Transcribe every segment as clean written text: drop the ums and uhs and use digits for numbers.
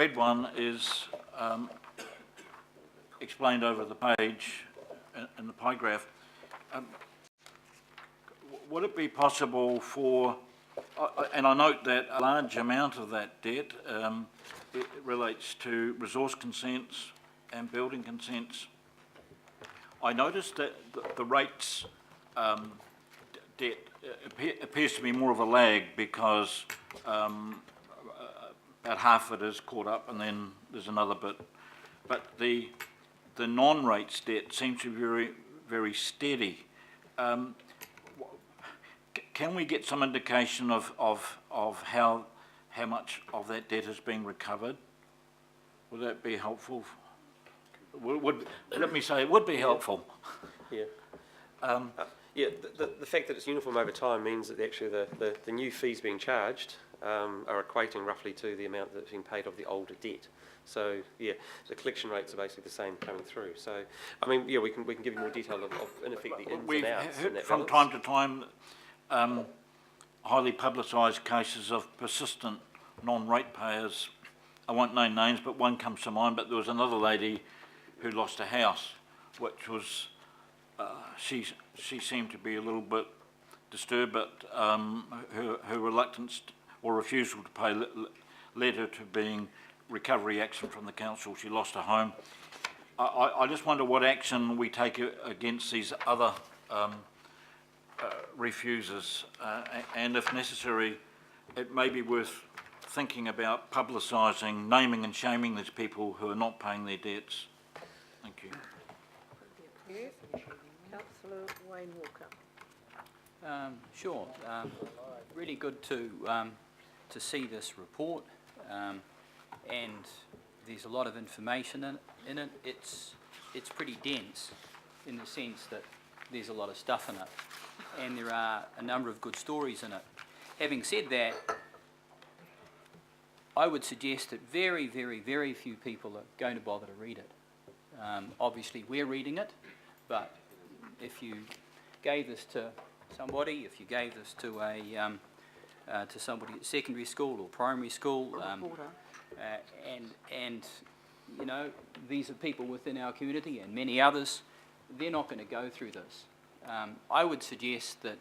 red one is explained over the page in the pie graph. Would it be possible for, and I note that a large amount of that debt it relates to resource consents and building consents. I noticed that the rates debt appears to be more of a lag because about half of it is caught up and then there's another bit. But the non-rates debt seems to be very, very steady. Can we get some indication of how much of that debt has been recovered? Would that be helpful? Let me say it would be helpful. Yeah. Yeah. The fact that it's uniform over time means that actually the new fees being charged are equating roughly to the amount that's being paid of the older debt. So yeah, the collection rates are basically the same coming through. So I mean, yeah, we can give you more detail of in effect the ins and outs. We've heard from time to time highly publicised cases of persistent non-ratepayers. I won't name names, but one comes to mind. But there was another lady who lost a house, which was she seemed to be a little bit disturbed, but her reluctance or refusal to pay led her to being recovery action from the council. She lost her home. I just wonder what action we take against these other refusers, and if necessary, it may be worth thinking about publicising, naming and shaming these people who are not paying their debts. Thank you. Councillor Wayne Walker. Sure. Really good to see this report, and there's a lot of information in it. It's pretty dense in the sense that there's a lot of stuff in it, and there are a number of good stories in it. Having said that, I would suggest that very, very, very few people are going to bother to read it. Obviously, we're reading it, but if you gave this to somebody, if you gave this to to somebody at secondary school or primary school, and you know, these are people within our community and many others, they're not going to go through this. I would suggest that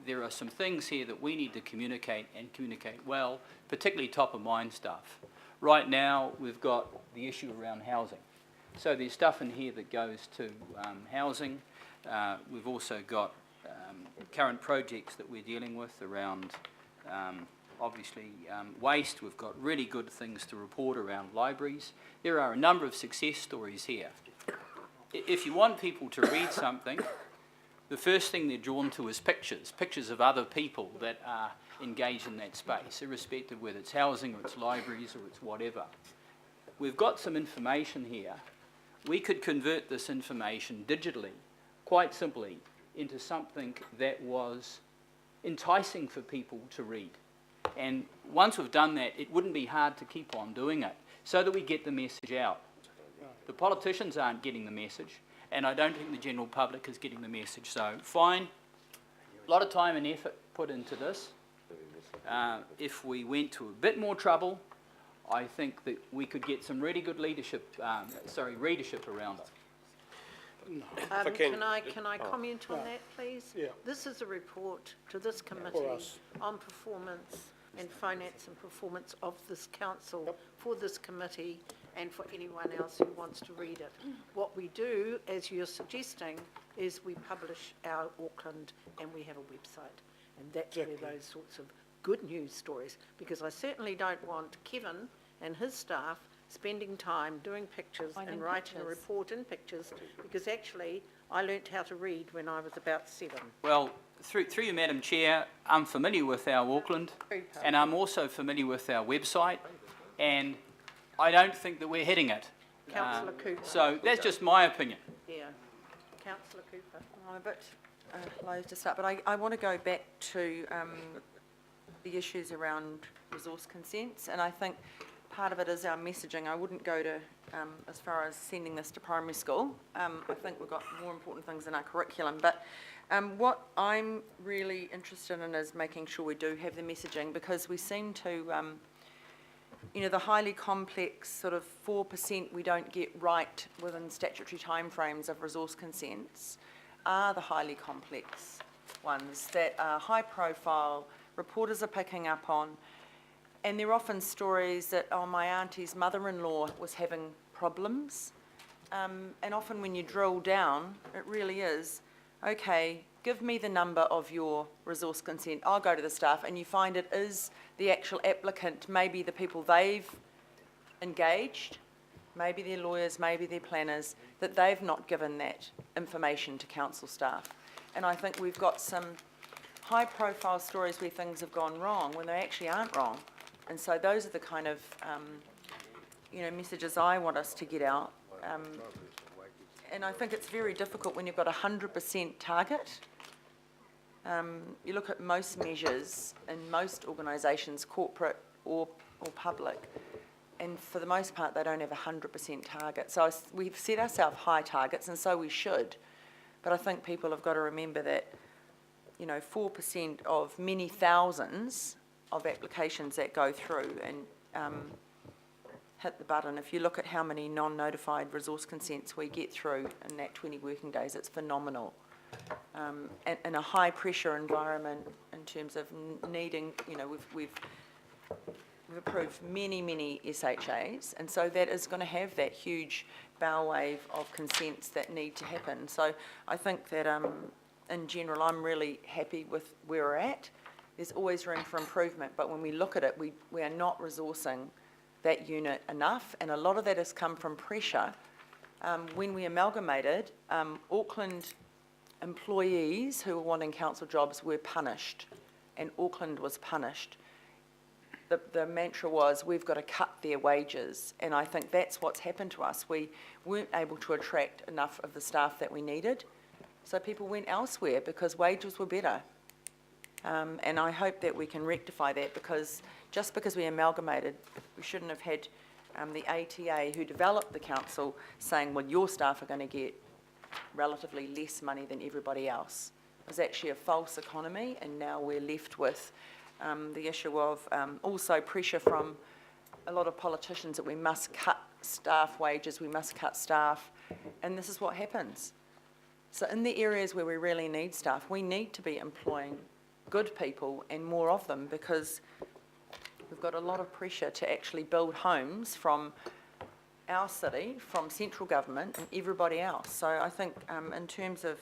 there are some things here that we need to communicate and communicate well, particularly top of mind stuff. Right now, we've got the issue around housing. So there's stuff in here that goes to housing. We've also got current projects that we're dealing with around, obviously, waste. We've got really good things to report around libraries. There are a number of success stories here. If you want people to read something, the first thing they're drawn to is pictures of other people that are engaged in that space, irrespective of whether it's housing or it's libraries or it's whatever. We've got some information here. We could convert this information digitally, quite simply, into something that was enticing for people to read. And once we've done that, it wouldn't be hard to keep on doing it so that we get the message out. The politicians aren't getting the message, and I don't think the general public is getting the message. So fine, a lot of time and effort put into this. If we went to a bit more trouble, I think that we could get some really good readership around it. Can I comment on that, please? Yeah. This is a report to this committee on performance and finance and performance of this council, for this committee and for anyone else who wants to read it. What we do, as you're suggesting, is we publish our Auckland and we have a website. And that's where those sorts of good news stories, because I certainly don't want Kevin and his staff spending time doing pictures and writing a report in pictures, because actually I learnt how to read when I was about 7. Well, through you, Madam Chair, I'm familiar with our Auckland, and I'm also familiar with our website, and I don't think that we're hitting it. Councillor Cooper. So that's just my opinion. Yeah. Councillor Cooper. I'm a bit low to start, but I want to go back to the issues around resource consents, and I think part of it is our messaging. I wouldn't go to as far as sending this to primary school. I think we've got more important things in our curriculum, but what I'm really interested in is making sure we do have the messaging, because we seem to you know, the highly complex sort of 4% we don't get right within statutory timeframes of resource consents are the highly complex ones that are high profile, reporters are picking up on, and they're often stories that, oh, my auntie's mother-in-law was having problems. And often when you drill down, it really is, okay, give me the number of your resource consent, I'll go to the staff, and you find it is the actual applicant, maybe the people they've engaged, maybe their lawyers, maybe their planners, that they've not given that information to council staff. And I think we've got some high-profile stories where things have gone wrong when they actually aren't wrong. And so those are the kind of, you know, messages I want us to get out. And I think it's very difficult when you've got a 100% target. You look at most measures in most organisations, corporate or public, and for the most part they don't have a 100% target. So we've set ourselves high targets, and so we should. But I think people have got to remember that, you know, 4% of many thousands of applications that go through and hit the button. If you look at how many non-notified resource consents we get through in that 20 working days, it's phenomenal. And in a high pressure environment in terms of needing, you know, we've approved many SHAs, and so that is going to have that huge bow wave of consents that need to happen. So I think that in general I'm really happy with where we're at. There's always room for improvement, but when we look at it, we are not resourcing that unit enough, and a lot of that has come from pressure. When we amalgamated, Auckland employees who were wanting council jobs were punished, and Auckland was punished. The mantra was, we've got to cut their wages, and I think that's what's happened to us. We weren't able to attract enough of the staff that we needed, so people went elsewhere because wages were better. And I hope that we can rectify that, because just because we amalgamated, we shouldn't have had the ATA who developed the council saying, well, your staff are going to get relatively less money than everybody else. It was actually a false economy, and now we're left with the issue of also pressure from a lot of politicians that we must cut staff wages, we must cut staff, and this is what happens. So in the areas where we really need staff, we need to be employing good people and more of them, because we've got a lot of pressure to actually build homes from our city, from central government and everybody else. So I think in terms of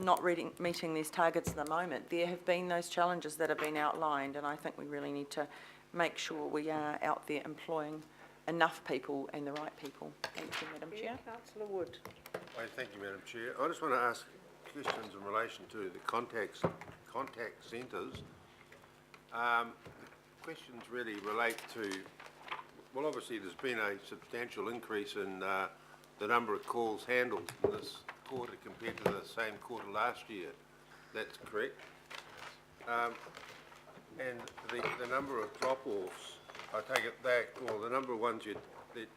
not meeting these targets at the moment, there have been those challenges that have been outlined, and I think we really need to make sure we are out there employing enough people and the right people. Thank you, Madam Chair. Councillor Wood. Thank you, Madam Chair. I just want to ask questions in relation to the contact centres. The questions really relate to, well, obviously there's been a substantial increase in the number of calls handled in this quarter compared to the same quarter last year. That's correct. And the number of drop-offs, I take it back, or the number of ones that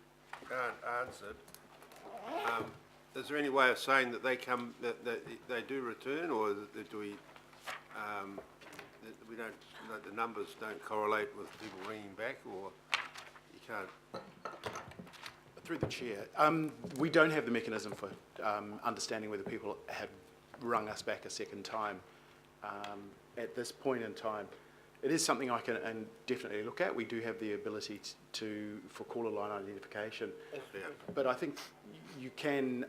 aren't answered, is there any way of saying that they come, that they do return, or that do we, that we don't, that the numbers don't correlate with people ringing back, or you can't? Through the chair, we don't have the mechanism for understanding whether people have rung us back a second time at this point in time. It is something I can definitely look at. We do have the ability for caller line identification, but I think you can.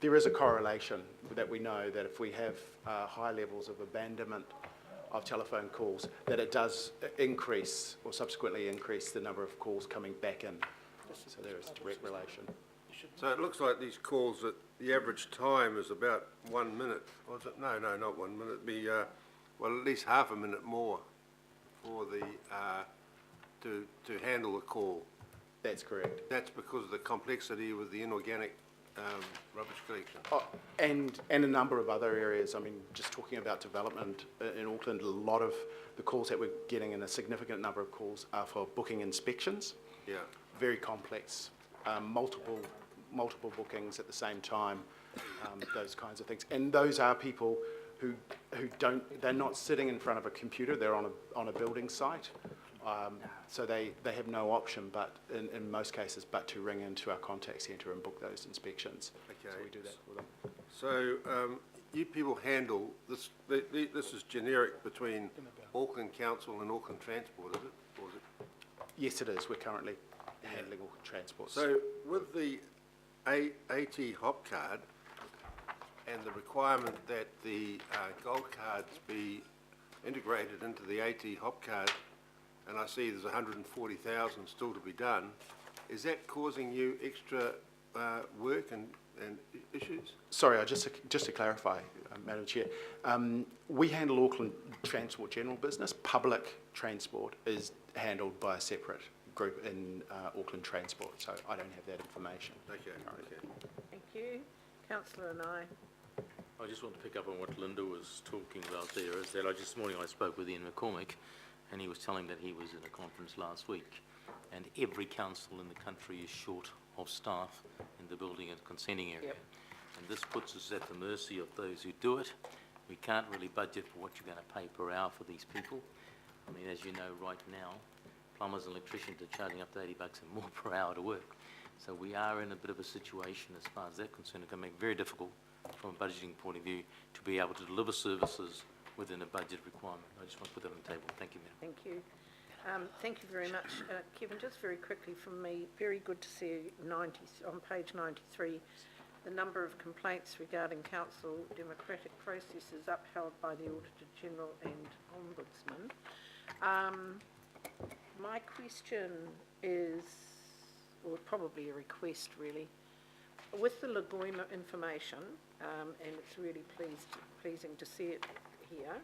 There is a correlation that we know that if we have high levels of abandonment of telephone calls, that it does increase or subsequently increase the number of calls coming back in. So there is a direct relation. So it looks like these calls, that the average time is about 1 minute. Was it? No, not 1 minute. It'd be well, at least half a minute more for the to handle the call. That's correct. That's because of the complexity with the inorganic rubbish collection. Oh, and a number of other areas. I mean, just talking about development in Auckland, a lot of the calls that we're getting, and a significant number of calls, are for booking inspections. Yeah. Very complex, multiple bookings at the same time, those kinds of things. And those are people who don't, they're not sitting in front of a computer, they're on a building site, So they have no option but, in most cases, but to ring into our contact centre and book those inspections. So Okay. we do that for them. So, you people handle this, this is generic between Auckland Council and Auckland Transport, is it? Or is it? Yes, it is. We're currently handling all transports. So, with the AT hop card and the requirement that the gold cards be integrated into the AT hop card, and I see there's 140,000 still to be done, is that causing you extra work and issues? Sorry, just to clarify, Madam Chair, we handle Auckland Transport General Business. Public transport is handled by a separate group in Auckland Transport, so I don't have that information. Okay, currently. okay. Thank you. Councillor and I just want to pick up on what Linda was talking about there, is that this morning I spoke with Ian McCormick, and he was telling that he was in a conference last week, and every council in the country is short of staff in the building and consenting area. Yep. And this puts us at the mercy of those who do it. We can't really budget for what you're going to pay per hour for these people. I mean, as you know, right now, plumbers and electricians are charging up to $80 and more per hour to work. So we are in a bit of a situation as far as that's concerned. It can make it very difficult from a budgeting point of view to be able to deliver services within a budget requirement. I just want to put that on the table. Thank you, Madam. thank you. Thank you very much. Kevin, just very quickly from me, very good to see on page 93, the number of complaints regarding council democratic processes upheld by the Auditor General and Ombudsman. My question is, or probably a request really, with the Lagoima information, and it's really pleasing to see it here,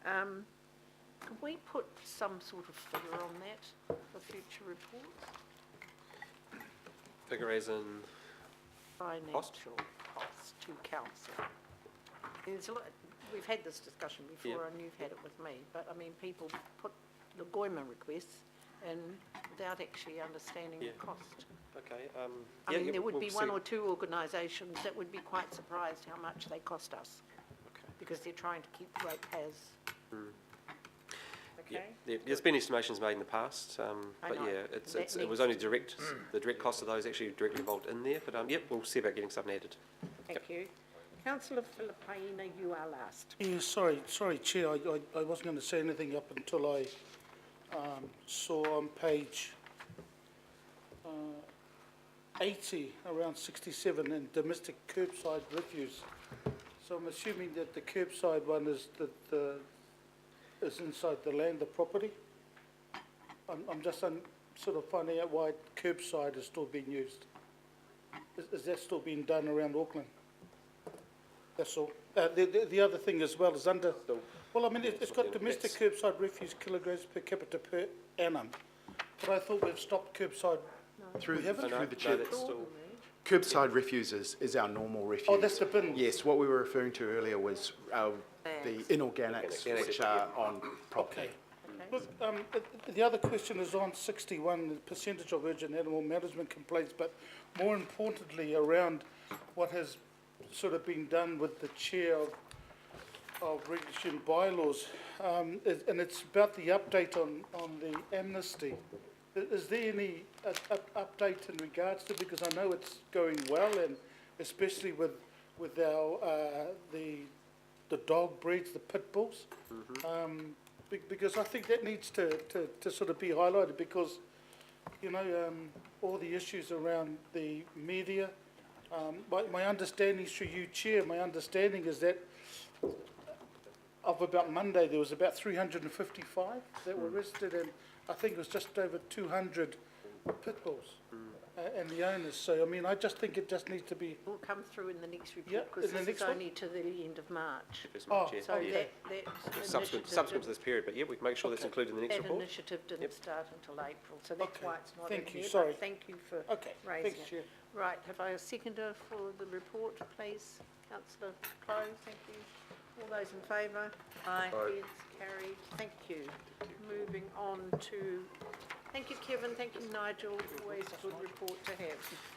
can we put some sort of figure on that for future reports? Figure as in, Financial costs to council. There's a lot, we've had this discussion before, Yeah. and you've had it with me, but I mean, people put Lagoima requests in without actually understanding the Yeah. cost. okay. I yeah, mean, yeah, there would we'll be see. one or two organisations that would be quite surprised how much they cost us, Okay. because they're trying to keep the ratepayers. Yeah, Okay? there's been estimations made in the past, I but know. yeah, That it was needs- only the direct cost of those actually directly involved in there, but yep, we'll see about getting something added. Thank you. Councillor Filipaina, you are last. Yeah, sorry, Chair, I wasn't going to say anything up until I saw on page 80, around 67, in domestic curbside refuse. So I'm assuming that the curbside one is is inside the land, the property. I'm just sort of finding out why curbside is still being used. Is that still being done around Auckland? That's all. The other thing as well is under, well, I mean, it's got domestic curbside refuse kilograms per capita per annum. But I thought we've stopped curbside. Through, We haven't? through No, the chair, that's still, curbside refuse is our normal refuse. Oh, that's the bin. Yes, what we were referring to earlier was the inorganics, Organics, which are on property. Okay. Look, the other question is on 61, the percentage of urgent animal management complaints, but more importantly around what has sort of been done with the chair of regulatory and bylaws, and it's about the update on the amnesty. Is there any update in regards to, because I know it's going well, and especially with our the dog breeds, the pit bulls, because I think that needs to sort of be highlighted, because you know all the issues around the media. My understanding through you, Chair, my understanding is that of about Monday there was about 355 that were arrested, and I think it was just over 200 pit bulls and the owners. So, I mean, I just think it just needs to be... Will come through in the next Yeah, report, because in the this is next one? only to the end of March. Oh, yeah. So okay. that subsequent to this period, but yeah, we can make sure that's Okay. included in the next that report. initiative didn't Yep. start until April, so that's Okay. why it's not in Thank you, here, sorry. but thank you for Okay, raising thanks, it. Chair. Right, have I a seconder for the report, please? Councillor Close, thank you. All those in favour? Aye. Heads carried, thank you. Moving on to, thank you Kevin, thank you Nigel, always a good report to have.